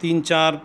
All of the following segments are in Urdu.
3, 4,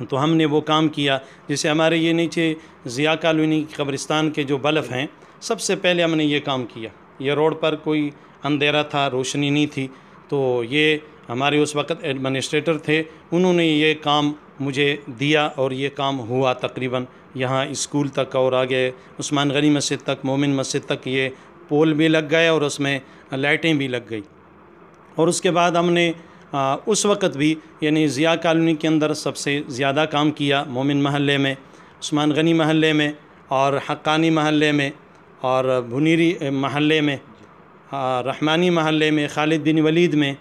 تو ہم نے وہ کام کیا. جیسے ہمارے یہ نیچے ضیاء کالونی قبرستان کے جو بلب ہیں، سب سے پہلے ہم نے یہ کام کیا. یہ روڈ پر کوئی اندھیرا تھا، روشنی نہیں تھی، تو یہ ہمارے اس وقت ایڈمنسٹریٹر تھے، انہوں نے یہ کام مجھے دیا اور یہ کام ہوا تقریباً یہاں اسکول تک اور آگے عثمان غنی مسجد تک، مومن مسجد تک یہ پول بھی لگ گئے اور اس میں لائٹیں بھی لگ گئی. اور اس کے بعد ہم نے اس وقت بھی یعنی ضیاء کالونی کے اندر سب سے زیادہ کام کیا. مومن محلے میں، عثمان غنی محلے میں، اور حقانی محلے میں، اور بھنیری محلے میں، رحمانی محلے میں، خالد بن ولید میں،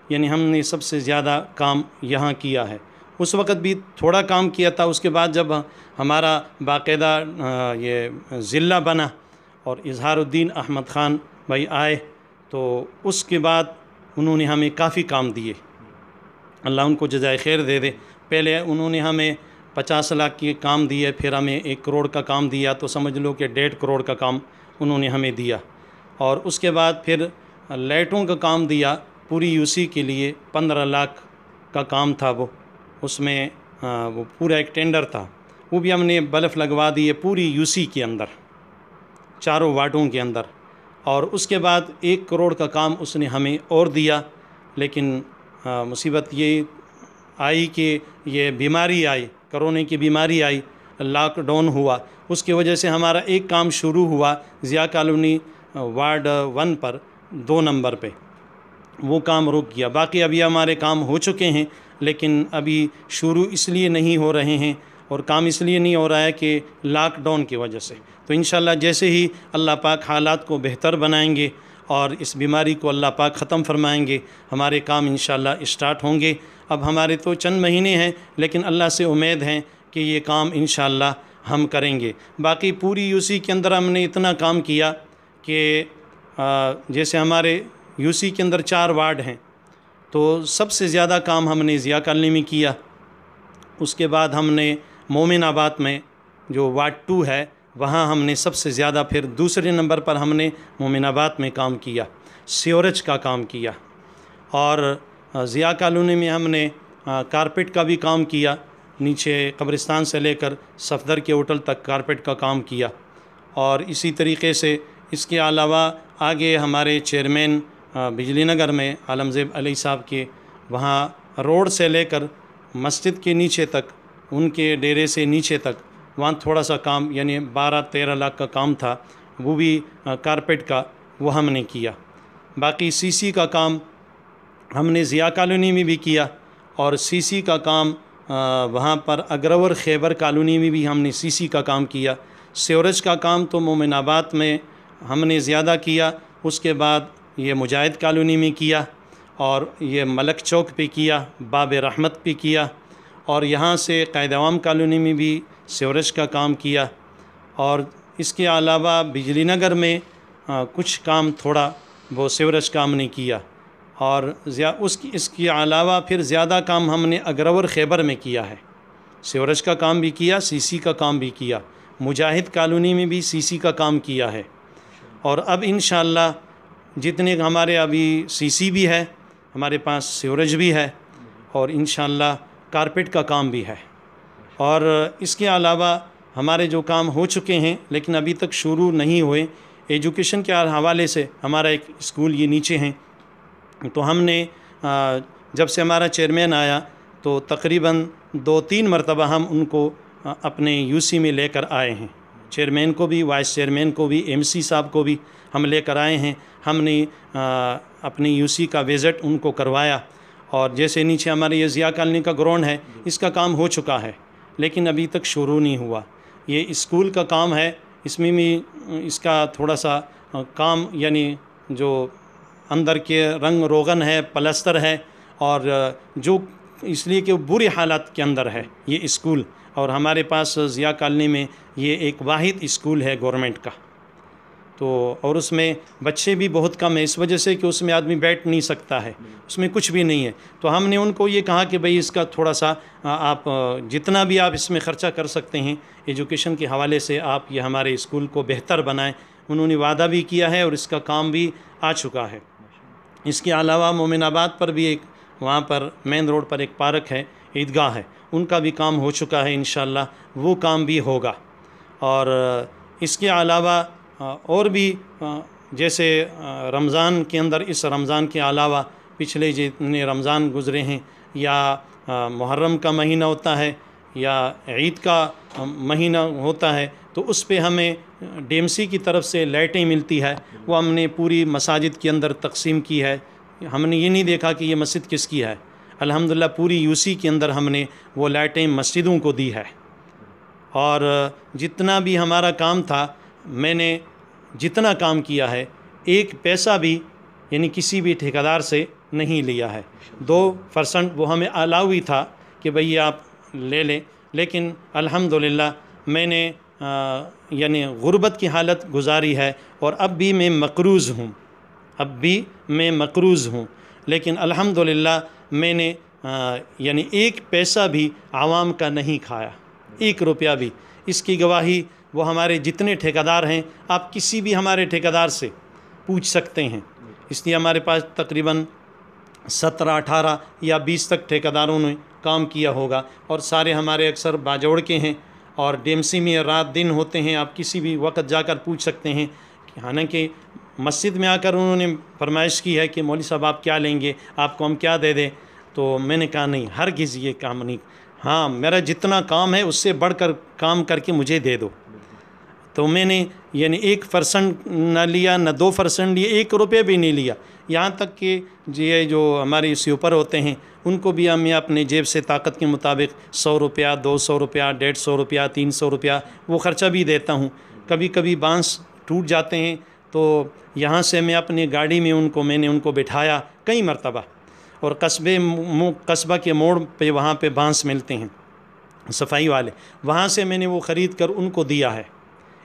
یعنی ہم نے سب سے زیادہ کام یہاں کیا ہے. اس وقت بھی تھوڑا کام کیا تھا. اس کے بعد جب ہمارا باقاعدہ یہ ضلع بنا اور اظہار الدین احمد خان بھائی آئے، تو اس کے بعد انہوں نے ہمیں کافی کام دیے. اللہ ان کو جزائے خیر دے دے. پہلے انہوں نے ہمیں 50 لاکھ کے کام دیے، پھر ہمیں 1 کروڑ کا کام دیا، تو سمجھ لو کہ 1.5 کروڑ کا کام انہوں نے ہمیں دیا. اور اس کے بعد پھر لائٹوں کا کام دیا پوری یو سی کے لیے. 15 لاکھ کا کام تھا وہ. اس میں وہ پورا ایک ٹینڈر تھا، وہ بھی ہم نے بلب لگوا دیے پوری یو سی کے اندر، چاروں واٹوں کے اندر. اور اس کے بعد 1 کروڑ کا کام اس نے ہمیں اور دیا. لیکن مصیبت یہ آئی کہ یہ بیماری آئی، کرونا کی بیماری آئی، لاک ڈاؤن ہوا. اس کی وجہ سے ہمارا ایک کام شروع ہوا ضیاء کالونی وارڈ 1 پر 2 نمبر پہ، وہ کام رک گیا. باقی ابھی ہمارے کام ہو چکے ہیں، لیکن ابھی شروع اس لیے نہیں ہو رہے ہیں اور کام اس لیے نہیں ہو رہا ہے کہ لاک ڈاؤن کی وجہ سے. تو انشاءاللہ جیسے ہی اللہ پاک حالات کو بہتر بنائیں گے اور اس بیماری کو اللہ پاک ختم فرمائیں گے، ہمارے کام انشاءاللہ اسٹارٹ ہوں گے. اب ہمارے تو چند مہینے ہیں، لیکن اللہ سے امید ہے کہ یہ کام انشاءاللہ ہم کریں گے. باقی پوری یو سی کے اندر ہم نے اتنا کام کیا کہ جیسے ہمارے یو سی کے اندر 4 وارڈ ہیں، تو سب سے زیادہ کام ہم نے ضیاء کالونی میں کیا. اس کے بعد ہم نے مومن آباد میں جو وارڈ 2 ہے، وہاں ہم نے سب سے زیادہ، پھر دوسرے نمبر پر ہم نے مومن آباد میں کام کیا، سیوریج کا کام کیا. اور ضیاء کالونی میں ہم نے کارپیٹ کا بھی کام کیا، نیچے قبرستان سے لے کر صفدر کے ہوٹل تک کارپیٹ کا کام کیا. اور اسی طریقے سے اس کے علاوہ آگے ہمارے چیئرمین بجلی نگر میں عالم زیب علی صاحب کے، وہاں روڈ سے لے کر مسجد کے نیچے تک، ان کے ڈیرے سے نیچے تک، وہاں تھوڑا سا کام یعنی 12-13 لاکھ کا کام تھا، وہ بھی کارپیٹ کا وہ ہم نے کیا. باقی سی سی کا کام ہم نے ضیاء کالونی میں بھی کیا، اور سی سی کا کام وہاں پر اگرور خیبر کالونی میں بھی ہم نے سی سی کا کام کیا. سیوریج کا کام تو مومن آباد میں ہم نے زیادہ کیا. اس کے بعد یہ مجاہد کالونی میں کیا، اور یہ ملک چوک پہ کیا، باب رحمت پہ کیا، اور یہاں سے قائد عوام کالونی میں بھی سیوریج کا کام کیا. اور اس کے علاوہ بجلی نگر میں کچھ کام تھوڑا وہ سیوریج کا ہم نے کیا. اور اس کے علاوہ پھر زیادہ کام ہم نے اگرور خیبر میں کیا ہے. سیوریج کا کام بھی کیا، سی سی کا کام بھی کیا، مجاہد کالونی میں بھی سی سی کا کام کیا ہے. اور اب انشاءاللہ جتنے ہمارے ابھی سی سی بھی ہے، ہمارے پاس سیوریج بھی ہے، اور انشاءاللہ کارپیٹ کا کام بھی ہے. اور اس کے علاوہ ہمارے جو کام ہو چکے ہیں لیکن ابھی تک شروع نہیں ہوئے، ایجوکیشن کے حوالے سے ہمارا ایک اسکول یہ نیچے ہیں، تو ہم نے جب سے ہمارا چیئرمین آیا تو تقریباً 2-3 مرتبہ ہم ان کو اپنے یو سی میں لے کر آئے ہیں. چیئرمین کو بھی، وائس چیئرمین کو بھی، ایم سی صاحب کو بھی ہم لے کر آئے ہیں. ہم نے اپنی یو سی کا وزٹ ان کو کروایا. اور جیسے نیچے ہمارے یہ ضیاء کالونی کا گراؤنڈ ہے، اس کا کام ہو چکا ہے لیکن ابھی تک شروع نہیں ہوا. یہ اسکول کا کام ہے، اس میں بھی اس کا تھوڑا سا کام یعنی جو اندر کے رنگ روغن ہے، پلستر ہے، اور جو اس لیے کہ بری حالات کے اندر ہے یہ اسکول. اور ہمارے پاس ضیاء کالونی میں یہ ایک واحد اسکول ہے گورنمنٹ کا، تو اور اس میں بچے بھی بہت کم ہیں، اس وجہ سے کہ اس میں آدمی بیٹھ نہیں سکتا ہے، اس میں کچھ بھی نہیں ہے. تو ہم نے ان کو یہ کہا کہ بھئی اس کا تھوڑا سا آپ جتنا بھی آپ اس میں خرچہ کر سکتے ہیں ایجوکیشن کے حوالے سے، آپ یہ ہمارے اسکول کو بہتر بنائیں. انہوں نے وعدہ بھی کیا ہے اور اس کا کام بھی آ چکا ہے. اس کے علاوہ مومن آباد پر بھی ایک، وہاں پر مین روڈ پر ایک پارک ہے، عیدگاہ ہے ان کا بھی کام ہو چکا ہے، انشاءاللہ وہ کام بھی ہوگا۔ اور اس کے علاوہ اور بھی جیسے رمضان کے اندر، اس رمضان کے علاوہ پچھلے جتنے رمضان گزرے ہیں، یا محرم کا مہینہ ہوتا ہے یا عید کا مہینہ ہوتا ہے، تو اس پہ ہمیں ڈی ایم سی کی طرف سے لائٹیں ملتی ہے، وہ ہم نے پوری مساجد کے اندر تقسیم کی ہے۔ ہم نے یہ نہیں دیکھا کہ یہ مسجد کس کی ہے، الحمدللہ پوری یو سی کے اندر ہم نے وہ لائٹیں مسجدوں کو دی ہے۔ اور جتنا بھی ہمارا کام تھا، میں نے جتنا کام کیا ہے، ایک پیسہ بھی یعنی کسی بھی ٹھیکیدار سے نہیں لیا ہے۔ 2% وہ ہمیں الاؤ ہی تھا کہ بھئی آپ لے لیں، لیکن الحمدللہ میں نے یعنی غربت کی حالت گزاری ہے، اور اب بھی میں مقروض ہوں، لیکن الحمدللہ میں نے یعنی ایک پیسہ بھی عوام کا نہیں کھایا، 1 روپیہ بھی۔ اس کی گواہی وہ ہمارے جتنے ٹھیکیدار ہیں، آپ کسی بھی ہمارے ٹھیکیدار سے پوچھ سکتے ہیں۔ اس لیے ہمارے پاس تقریباً 17، 18 یا 20 تک ٹھیکیداروں نے کام کیا ہوگا، اور سارے ہمارے اکثر باجوڑ کے ہیں، اور ڈی ایم سی میں رات دن ہوتے ہیں، آپ کسی بھی وقت جا کر پوچھ سکتے ہیں۔ حالانکہ مسجد میں آ کر انہوں نے فرمائش کی ہے کہ مولوی صاحب آپ کیا لیں گے، آپ کو ہم کیا دے دیں، تو میں نے کہا نہیں، ہرگز یہ کام نہیں، ہاں میرا جتنا کام ہے اس سے بڑھ کر کام کر کے مجھے دے دو۔ تو میں نے یعنی 1% نہ لیا، نہ 2% لیا، 1 روپے بھی نہیں لیا۔ یہاں تک کہ یہ جو ہمارے سوپر ہوتے ہیں ان کو بھی ہم اپنے جیب سے طاقت کے مطابق 100 روپیہ، 200 روپیہ، 150 روپیہ، 300 روپیہ وہ خرچہ بھی دیتا ہوں۔ کبھی کبھی بانس ٹوٹ جاتے ہیں تو یہاں سے میں اپنی گاڑی میں میں نے ان کو بٹھایا کئی مرتبہ، اور قصبہ کے موڑ پہ وہاں پہ بانس ملتے ہیں صفائی والے، وہاں سے میں نے وہ خرید کر ان کو دیا ہے۔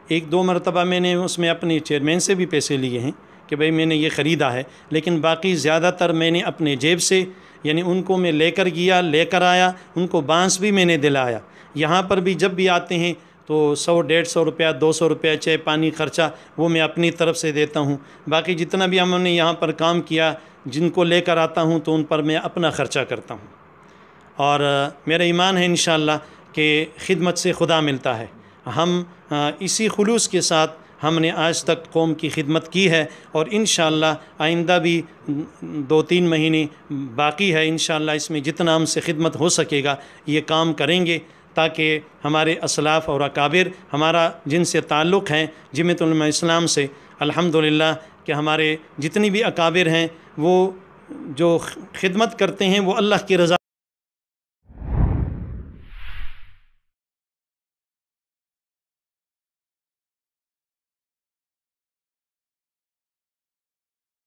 1-2 مرتبہ میں نے اس میں اپنے چیئرمین سے بھی پیسے لیے ہیں کہ بھئی میں نے یہ خریدا ہے، لیکن باقی زیادہ تر میں نے اپنے جیب سے یعنی ان کو میں لے کر آیا، ان کو بانس بھی میں نے دلایا۔ یہاں پر بھی جب بھی آتے ہیں تو 100-150 روپیہ، 200 روپیہ چائے پانی خرچہ وہ میں اپنی طرف سے دیتا ہوں۔ باقی جتنا بھی ہم نے یہاں پر کام کیا، جن کو لے کر آتا ہوں تو ان پر میں اپنا خرچہ کرتا ہوں، اور میرا ایمان ہے انشاءاللہ کہ خدمت سے خدا ملتا ہے۔ ہم اسی خلوص کے ساتھ ہم نے آج تک قوم کی خدمت کی ہے، اور انشاءاللہ آئندہ بھی 2-3 مہینے باقی ہے، انشاءاللہ اس میں جتنا ہم سے خدمت ہو سکے گا یہ کام کریں گے، تاکہ ہمارے اسلاف اور اکابر ہمارا جن سے تعلق ہیں جمعیت علماء اسلام سے، الحمدللہ کہ ہمارے جتنی بھی اکابر ہیں وہ جو خدمت کرتے ہیں وہ اللہ کی رضا